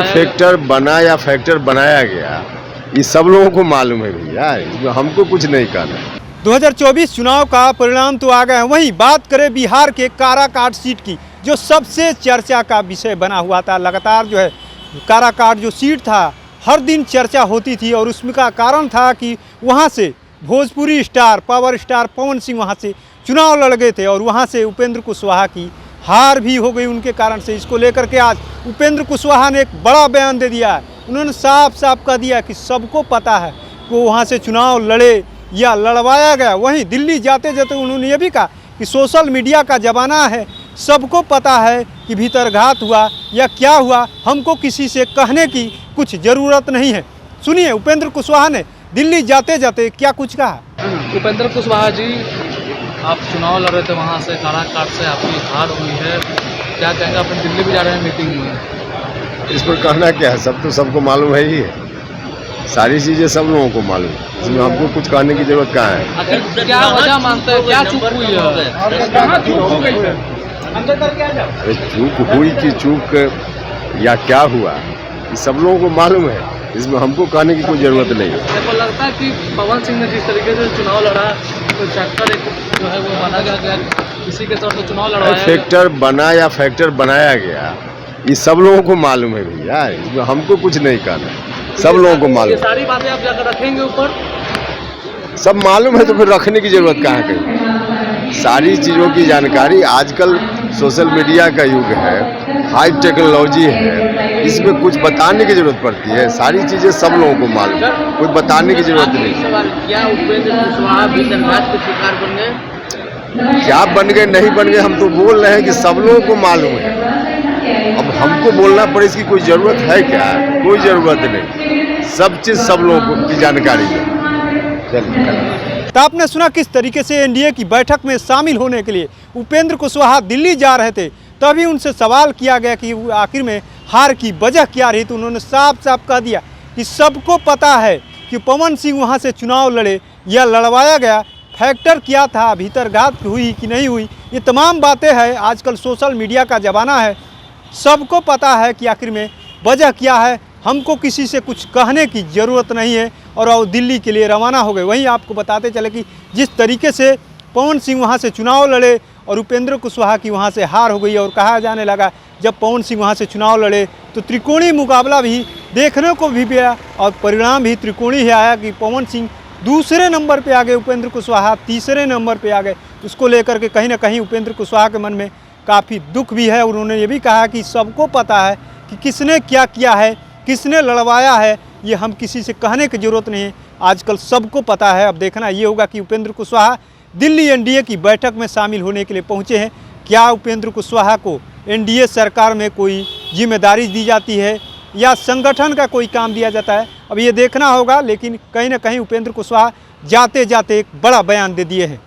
Factor बना या factor बनाया गया, ये सब लोगों को मालूम है भैया, इसमें हमको कुछ नहीं कहना। 2024 चुनाव का परिणाम तो आ गया है। वहीं बात करें बिहार के काराकाट सीट की, जो सबसे चर्चा का विषय बना हुआ था। लगातार जो है काराकाट जो सीट था, हर दिन चर्चा होती थी और उसमें का कारण था कि वहां से Bhojpuri star, power star Pawan Singh वहां से चुनाव लड़ गए थे और वहां से उपेंद्र कुशवाहा की हार भी हो गई उनके कारण से। इसको लेकर के आज उपेंद्र कुशवाहा ने एक बड़ा बयान दे दिया है। उन्होंने साफ साफ कह दिया कि सबको पता है कि वो वहाँ से चुनाव लड़े या लड़वाया गया। वहीं दिल्ली जाते जाते उन्होंने ये भी कहा कि सोशल मीडिया का ज़माना है, सबको पता है कि भीतरघात हुआ या क्या हुआ, हमको किसी से कहने की कुछ ज़रूरत नहीं है। सुनिए उपेंद्र कुशवाहा ने दिल्ली जाते जाते क्या कुछ कहा। उपेंद्र कुशवाहा जी, आप चुनाव लड़ रहे थे, वहाँ से काराकाट से आपकी हार हुई है, क्या कहेंगे? आप दिल्ली भी जा रहे हैं मीटिंग में, इस पर कहना क्या है? सब तो सबको मालूम है ही है, सारी चीज़ें सब लोगों को मालूम है, इसमें हमको कुछ कहने की जरूरत कहाँ है? आखिर क्या वजह मानते हैं, क्या चूक हुई है? अरे चूक हुई कि चूक या क्या हुआ, ये सब लोगों को मालूम है, इसमें हमको कहने की कोई ज़रूरत नहीं है। आपको लगता है कि पवन सिंह ने जिस तरीके से चुनाव लड़ा, तो फैक्टर एक जो है वो बना गया, किसी के तौर पर चुनाव लड़वाया फैक्टर बना या फैक्टर बनाया गया, ये सब लोगों को मालूम है भैया, इसमें हमको कुछ नहीं कहना, सब लोगों को मालूम। ये सारी बातें आप जाकर रखेंगे ऊपर, सब मालूम है तो फिर रखने की जरूरत कहाँ कहीं? सारी चीज़ों की जानकारी, आजकल सोशल मीडिया का युग है, हाई टेक्नोलॉजी है, इसमें कुछ बताने की जरूरत पड़ती है। सारी चीज़ें सब लोगों को मालूम है, कोई बताने की जरूरत नहीं। क्या उपेंद्र कुशवाहा भीतरघात के शिकार बन गए? क्या बन गए नहीं बन गए, हम तो बोल रहे हैं कि सब लोगों को मालूम है। अब हमको बोलना पड़े इसकी कोई ज़रूरत है क्या? कोई ज़रूरत नहीं, सब चीज़ सब लोगों की जानकारी है। चलिए, तो आपने सुना किस तरीके से एनडीए की बैठक में शामिल होने के लिए उपेंद्र कुशवाहा दिल्ली जा रहे थे। तभी उनसे सवाल किया गया कि आखिर में हार की वजह क्या रही, तो उन्होंने साफ साफ कह दिया कि सबको पता है कि पवन सिंह वहां से चुनाव लड़े या लड़वाया गया, फैक्टर क्या था, भीतरघात हुई कि नहीं हुई, ये तमाम बातें हैं। आजकल सोशल मीडिया का ज़माना है, सबको पता है कि आखिर में वजह क्या है, हमको किसी से कुछ कहने की ज़रूरत नहीं है। और वो दिल्ली के लिए रवाना हो गए। वहीं आपको बताते चले कि जिस तरीके से पवन सिंह वहां से चुनाव लड़े और उपेंद्र कुशवाहा की वहां से हार हो गई, और कहा जाने लगा जब पवन सिंह वहां से चुनाव लड़े तो त्रिकोणीय मुकाबला भी देखने को भी मिला और परिणाम भी त्रिकोणीय ही आया कि पवन सिंह दूसरे नंबर पे आ गए, उपेंद्र कुशवाहा तीसरे नंबर पे आ गए। उसको लेकर के कहीं ना कहीं उपेंद्र कुशवाहा के मन में काफ़ी दुख भी है। उन्होंने ये भी कहा कि सबको पता है कि किसने क्या किया है, किसने लड़वाया है, ये हम किसी से कहने की ज़रूरत नहीं है, आजकल सबको पता है। अब देखना ये होगा कि उपेंद्र कुशवाहा दिल्ली एनडीए की बैठक में शामिल होने के लिए पहुंचे हैं। क्या उपेंद्र कुशवाहा को एनडीए सरकार में कोई जिम्मेदारी दी जाती है या संगठन का कोई काम दिया जाता है, अब ये देखना होगा। लेकिन कहीं ना कहीं उपेंद्र कुशवाहा जाते जाते एक बड़ा बयान दे दिए हैं।